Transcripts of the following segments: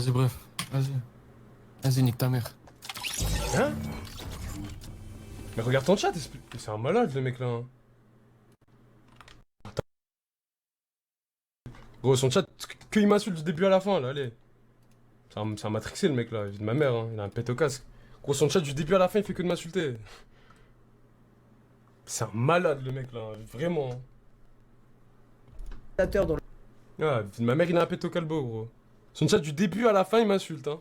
Vas-y, bref. Vas-y. Vas-y, nique ta mère. Hein? Mais regarde ton chat, c'est un malade le mec là. Hein. Gros, son chat, qu'il m'insulte du début à la fin là, allez. C'est un matrixé le mec là, il vit de ma mère, hein. Il a un pet au casque. Gros, son chat du début à la fin, il fait que de m'insulter. C'est un malade le mec là, vraiment. Dans le... Ah, il vit de ma mère, il a un pet au calbo, gros. Son chat du début à la fin, il m'insulte. Hein.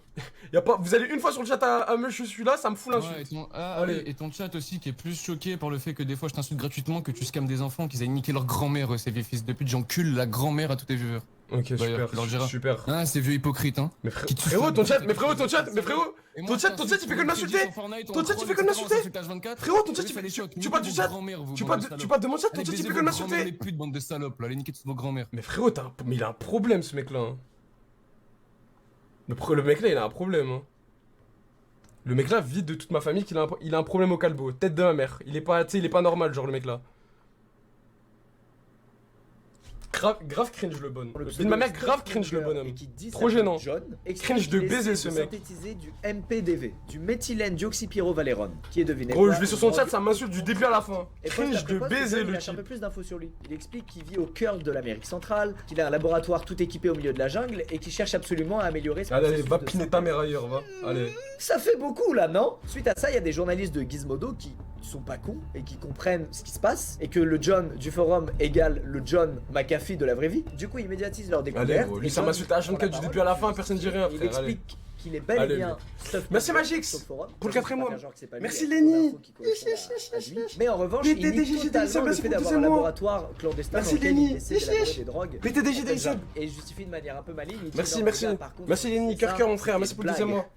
Y a pas... Vous allez une fois sur le chat à me je suis là, ça me fout l'insulte. Ouais, Allez. oui, et ton chat aussi qui est plus choqué par le fait que des fois je t'insulte gratuitement, que tu scams des enfants, qu'ils aient niqué leur grand-mère, ces vieux fils de pute. J'encule la grand-mère à tous tes viewers. Ok, D'ailleurs, tu leur diras. super. Ah, ces vieux hypocrites, hein. Mais Qui te frérot, soufflent ton chat, de- mais frérot, ton chat, mais frérot, Et ton moi, chat, je ton chat, t'insulte il fait que sur de m'insulter. Fortnite, on Ton chat, troll, il fait que de etc., on m'insulter. s'insulte H24. Frérot, ton chat, Oui, fallait choc. tu parles du Niquez chat. vos grand-mères, vous, Tu bande de parles salopes. de mon chat, ton Allez, chat, il baisez fait que vos de grand-mères, les m'insulter. putes, bande de salopes, là. Allez, niquer toutes vos grand-mères. Mais frérot, mais il a un problème ce mec là. Hein. Le mec là, il a un problème. Hein. Le mec là vide de toute ma famille qu'il a il a un problème au calbo. Tête de ma mère. Il est pas, tu sais, il est pas normal, genre le mec là. Grave cringe le bonhomme. Vide de ma mère, grave cringe le bonhomme. Trop gênant. Cringe de baiser ce mec. Synthétiser du MPDV, du méthylène dioxypyrovalerone, qui est deviné. Gros, je vais sur son chat, ça m'insulte du début à la fin. Et Cringe de baiser il le lâche un type. peu plus d'infos sur lui. Il explique qu'il vit au cœur de l'Amérique centrale, qu'il a un laboratoire tout équipé au milieu de la jungle et qu'il cherche absolument à améliorer son Allez, processus va de piner synthèse. ta mère ailleurs, va. Allez. Ça fait beaucoup là, non? Suite à ça, il y a des journalistes de Gizmodo qui sont pas cons et qui comprennent ce qui se passe et que le John du forum égale le John McAfee de la vraie vie. Du coup, ils médiatisent leur Allez, découverte. gros, lui et ça John m'insulte à prend la H24 du parole. début à la fin, personne dit rien, Il frère. Allez. explique qu'il est bel et Allez, bien lui. stuff Merci, budget Magix, sur le forum. pour le Ça, 4e je vais mois. pas faire genre que c'est pas lui, Merci, il y a trop Lenny. d'infos qui correspondent à lui. Mais en revanche, PTDG, il nie totalement le merci fait pour le d'avoir un 2e mois. laboratoire clandestin Merci, dans lequel Lenny. il essaie d'élaborer des drogues. PTDG des subs. Et il justifie de manière un peu maligne. Il dit Merci, non, merci. regarde, par contre, Merci Lenny, c'est cœur ça, cœur mon frère, c'est merci une pour le deuxième blague. mois.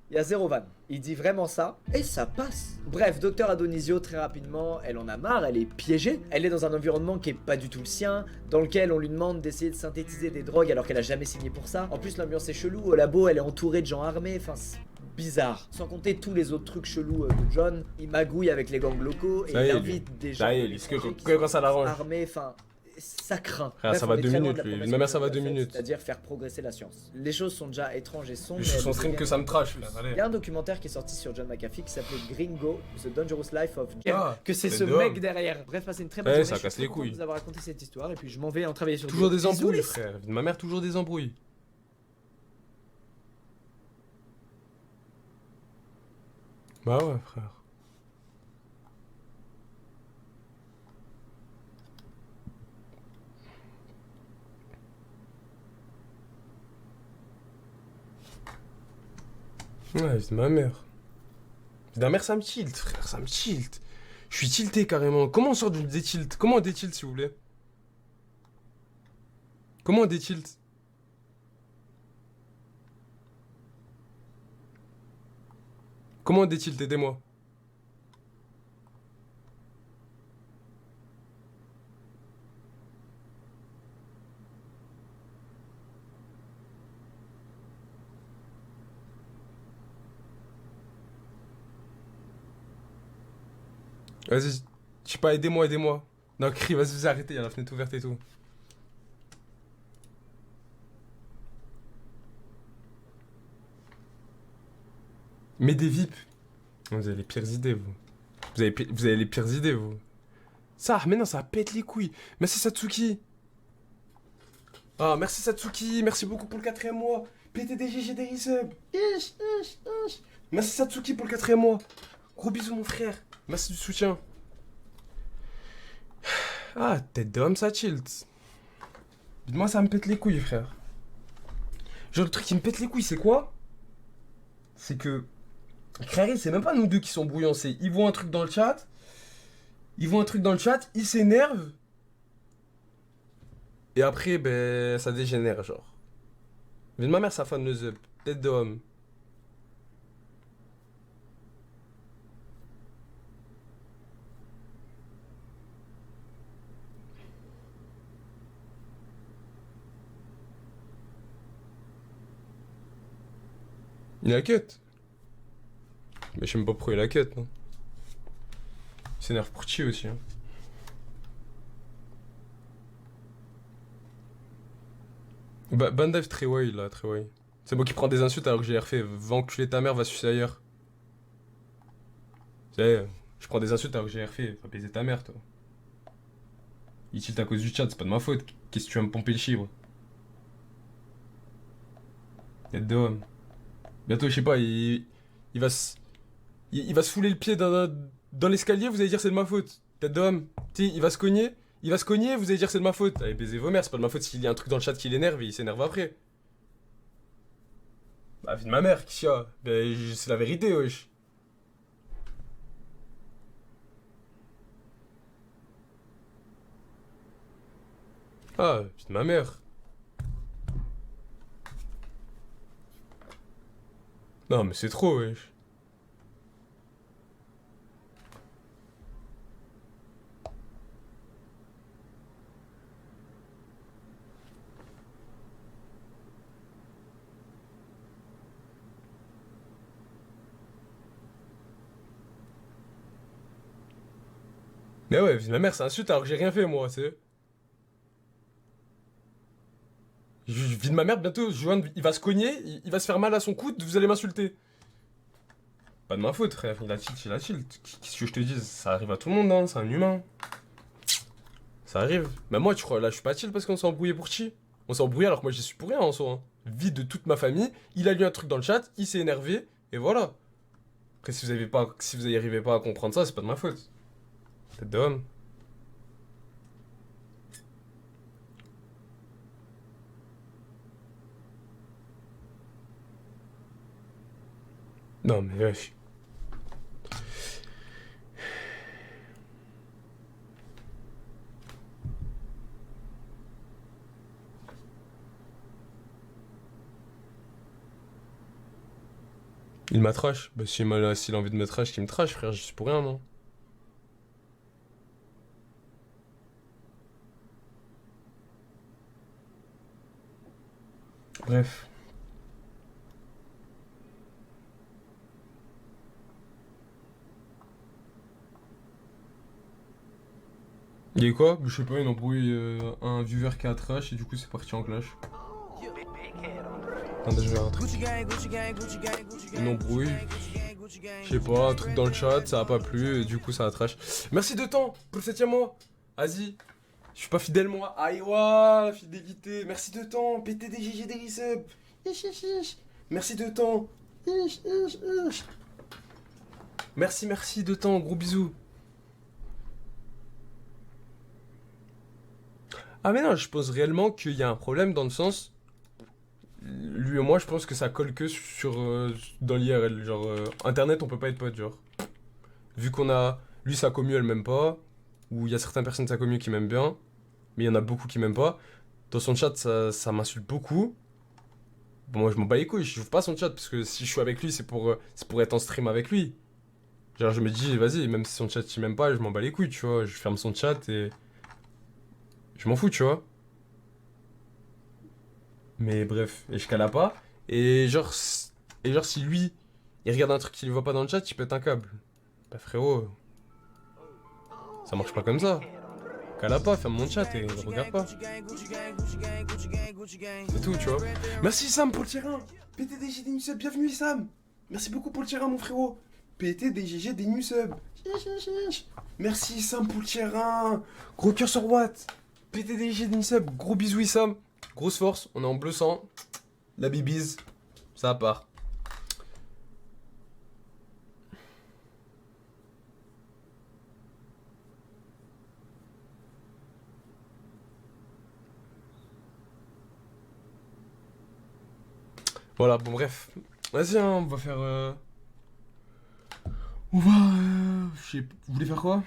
Il y a zéro van. Il dit vraiment ça et ça passe. Bref, Docteur Adonisio, très rapidement, elle en a marre, elle est piégée. Elle est dans un environnement qui est pas du tout le sien, dans lequel on lui demande d'essayer de synthétiser des drogues alors qu'elle a jamais signé pour ça. En plus, l'ambiance est chelou. Au labo, elle est entourée de gens armés. Enfin, c'est bizarre. Sans compter tous les autres trucs chelous de John. Il magouille avec les gangs locaux et Ça y il est, invite des gens Ça y est, Lise, étrangers quand ça l'arrange. armés. Enfin, ça craint. Frère, ça Bref, va on est 2 très loin minutes, de la lui. promesse Ma mère, que ça va John 2 a faite, minutes. C'est-à-dire faire progresser la science. Les choses sont déjà étranges et sombres. Je suis mais son elles stream que deviennent ça me trash, plus. frère. Allez. Il y a un documentaire qui est sorti sur John McAfee qui s'appelait Gringo, The Dangerous Life of John. Ah, que c'est c'est ce d'homme. mec derrière. Bref, passez une très bonne Ouais, journée. ça Je suis casse les très content de couilles. vous avoir raconté cette histoire et puis je m'en vais en travailler sur Toujours des Bisous, embrouilles, les frère. Ma mère, toujours des embrouilles. Bah ouais, frère. Ouais, c'est ma mère. Ma mère, ça me tilt, frère, ça me tilt. Je suis tilté carrément. Comment on sort du détilt? Comment on détilt, s'il vous plaît? Comment on détilt? Comment on détilt? Aidez-moi. Vas-y, je sais pas, aidez-moi, aidez-moi. Non, crie, vas-y, arrêtez, il y a la fenêtre ouverte et tout. Mais des VIP. Vous avez les pires idées, vous. Vous avez les pires idées, vous. Ça, mais non, ça pète les couilles. Merci Satsuki. Ah, merci Satsuki. Merci beaucoup pour le 4e mois. PTDG, j'ai des resubs. Merci Satsuki pour le 4e mois. Gros bisous, mon frère. Merci du soutien. Ah, tête d'homme, ça tilt. Moi, ça me pète les couilles, frère. Genre, le truc qui me pète les couilles, c'est quoi? C'est que... Clary, c'est même pas nous deux qui sont brouillants, c'est... Ils voient un truc dans le chat. Ils voient un truc dans le chat, ils s'énervent. Et après, ben... Ça dégénère, genre. Mais ma mère, ça fan le up. Tête d'homme. Il a cut. Mais je sais même pas pourquoi il a cut, non. Il s'énerve pour chi aussi, hein. Bandive très way, là, très way. C'est moi qui prends des insultes alors que j'ai refait. Va enculer ta mère, va sucer ailleurs. Tu sais, je prends des insultes alors que j'ai refait. Va baiser ta mère, toi. Il tilt à cause du chat, c'est pas de ma faute. Qu'est-ce que tu vas me pomper le chibre? Tête de homme. Bientôt, je sais pas, il va se. Il va se fouler le pied dans l'escalier, vous allez dire c'est de ma faute. Tête d'homme. Tu sais, il va se cogner. Il va se cogner, vous allez dire c'est de ma faute. Allez, baiser vos mères, c'est pas de ma faute s'il y a un truc dans le chat qui l'énerve et il s'énerve après. Bah, vie de ma mère, qu'est-ce qu'il y a? Ben, c'est la vérité, wesh. Ah, vie de ma mère. Non, mais c'est trop, wesh. Mais ouais, vie de ma mère, c'est insulte alors que j'ai rien fait, moi, tu sais. Vie de ma mère, bientôt, Johan, il va se cogner, il va se faire mal à son coude, vous allez m'insulter. Pas de ma faute, frère, il a tilt, il a tilt. Qu'est-ce que je te dis? Ça arrive à tout le monde, hein, c'est un humain. Ça arrive. Mais moi, tu crois, là, je suis pas chill parce qu'on s'est embrouillé pour chi. On s'est embrouillé alors que moi, j'y suis pour rien en soi. Hein. Vie de toute ma famille, il a lu un truc dans le chat, il s'est énervé, et voilà. Après, si vous arrivez pas à comprendre ça, c'est pas de ma faute. Tête de homme. Non, mais wesh. Il m'a trash. Bah, s'il a envie de me trash, qu'il me trash, frère, j'y suis pour rien, non. Bref. Il y a quoi? Je sais pas, une embrouille, un viewer qui a trash et du coup c'est parti en clash. Attendez, je vais un truc. Une embrouille. Je sais pas, un truc dans le chat, ça a pas plu et du coup ça a trash. Merci de temps pour le 7ème mois. Vas-y. Je suis pas fidèle moi. Aïe la fidélité. Merci de temps. PTD GG des resub. Merci de temps. Merci de temps. Gros bisous. Ah mais non, je pense réellement qu'il y a un problème dans le sens... Lui et moi, je pense que ça colle que sur dans l'IRL. Genre, Internet, on peut pas être potes, genre. Vu qu'on a... Lui, sa commu, elle m'aime pas. Ou il y a certaines personnes de sa commu qui m'aiment bien. Mais il y en a beaucoup qui m'aiment pas. Dans son chat, ça m'insulte beaucoup. Bon, moi, je m'en bats les couilles. Je joue pas son chat. Parce que si je suis avec lui, c'est pour être en stream avec lui. Genre, je me dis, vas-y, même si son chat, il m'aime pas, je m'en bats les couilles, tu vois. Je ferme son chat et... Je m'en fous, tu vois. Mais bref, et je cala pas. Et genre si lui, il regarde un truc qu'il voit pas dans le chat, il pète un câble. Bah frérot, ça marche pas comme ça. Cala pas, ferme mon chat et regarde pas. C'est tout, tu vois. Merci Sam pour le terrain. PTDG des Nusub, bienvenue Sam. Merci beaucoup pour le terrain mon frérot. PTDGG des Nusub. Merci Sam pour le terrain. Gros cœur sur Watt. PTDG des Nusub, gros bisous Sam. Grosse force, on est en bleu sang. La bibise, ça part. Voilà, bon bref. Vas-y, hein, on va faire... On va... Vous voulez faire quoi?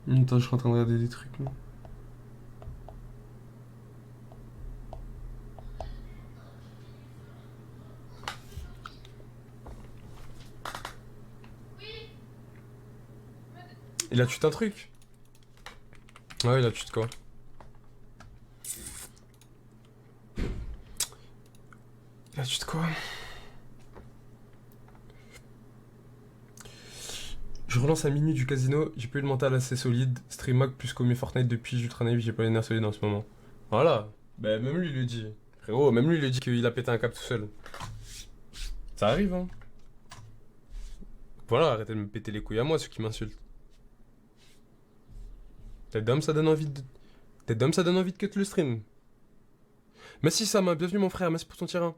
Attends, je suis en train de regarder des trucs. Là. Il a tué un truc? Ouais, il a tué de quoi? quoi? Je relance à minuit du casino, j'ai pas eu le mental assez solide. Streamhack plus commu Fortnite depuis, ultra naïf, j'ai pas les nerfs solides en ce moment. Voilà. Bah même lui le dit. Frérot, même lui le dit qu'il a pété un câble tout seul. Ça arrive, hein. Voilà, arrêtez de me péter les couilles à moi, ceux qui m'insultent. Tête d'homme, ça donne envie de... Tête d'homme, ça donne envie de cut le stream. Merci Sam, bienvenue mon frère, merci pour ton terrain.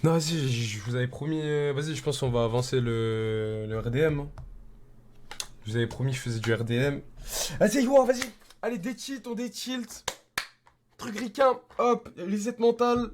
Non, vas-y, je vous avais promis. Vas-y, je pense qu'on va avancer le RDM, hein. Je vous avais promis que je faisais du RDM. Vas-y, wow, vas-y. Allez, détilt, on détilt. Truc ricain, hop, reset mental.